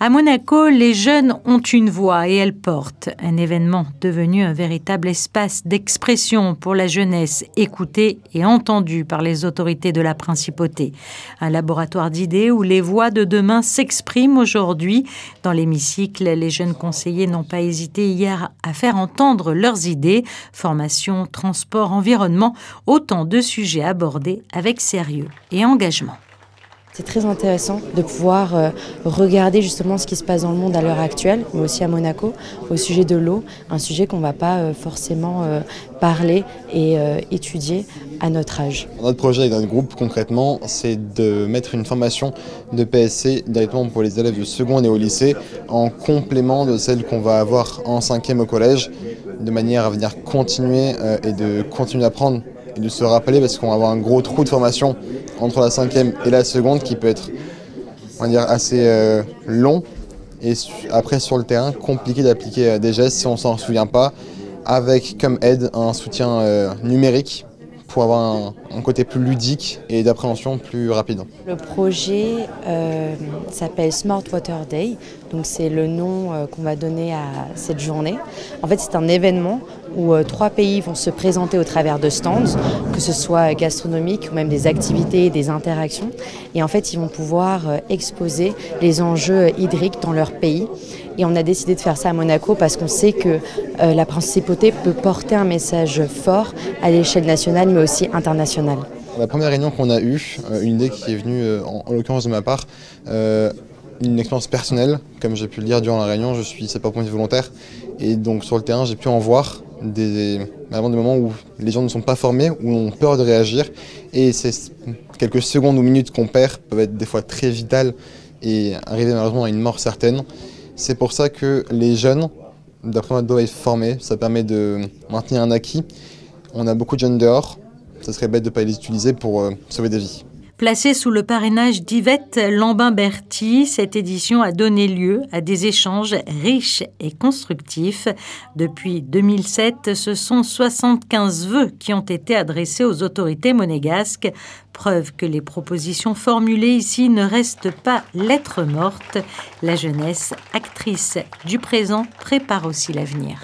À Monaco, les jeunes ont une voix et elles portent. Un événement devenu un véritable espace d'expression pour la jeunesse, écoutée et entendue par les autorités de la principauté. Un laboratoire d'idées où les voix de demain s'expriment aujourd'hui. Dans l'hémicycle, les jeunes conseillers n'ont pas hésité hier à faire entendre leurs idées. Formation, transport, environnement, autant de sujets abordés avec sérieux et engagement. C'est très intéressant de pouvoir regarder justement ce qui se passe dans le monde à l'heure actuelle, mais aussi à Monaco, au sujet de l'eau, un sujet qu'on ne va pas forcément parler et étudier à notre âge. Notre projet avec notre groupe, concrètement, c'est de mettre une formation de PSC directement pour les élèves de seconde et au lycée, en complément de celle qu'on va avoir en 5e au collège, de manière à venir continuer et de continuer à apprendre et de se rappeler, parce qu'on va avoir un gros trou de formation entre la 5e et la seconde qui peut être, on va dire, assez long et après sur le terrain compliqué d'appliquer des gestes si on s'en souvient pas, avec comme aide un soutien numérique pour avoir un côté plus ludique et d'appréhension plus rapide. Le projet s'appelle Smart Water Day, donc c'est le nom qu'on va donner à cette journée. En fait, c'est un événement où 3 pays vont se présenter au travers de stands, que ce soit gastronomiques ou même des activités, des interactions. Et en fait, ils vont pouvoir exposer les enjeux hydriques dans leur pays. Et on a décidé de faire ça à Monaco parce qu'on sait que la principauté peut porter un message fort à l'échelle nationale mais aussi internationale. La première réunion qu'on a eue, une idée qui est venue en l'occurrence de ma part, une expérience personnelle, comme j'ai pu le dire durant la réunion, je suis sapeur-pompier volontaire et donc sur le terrain j'ai pu en voir avant des moments où les gens ne sont pas formés, où ont peur de réagir et ces quelques secondes ou minutes qu'on perd peuvent être des fois très vitales et arriver malheureusement à une mort certaine. C'est pour ça que les jeunes, d'après moi, doivent être formés, ça permet de maintenir un acquis. On a beaucoup de jeunes dehors, ça serait bête de ne pas les utiliser pour sauver des vies. Placée sous le parrainage d'Yvette Lambin-Berty, cette édition a donné lieu à des échanges riches et constructifs. Depuis 2007, ce sont 75 vœux qui ont été adressés aux autorités monégasques. Preuve que les propositions formulées ici ne restent pas lettre morte. La jeunesse, actrice du présent, prépare aussi l'avenir.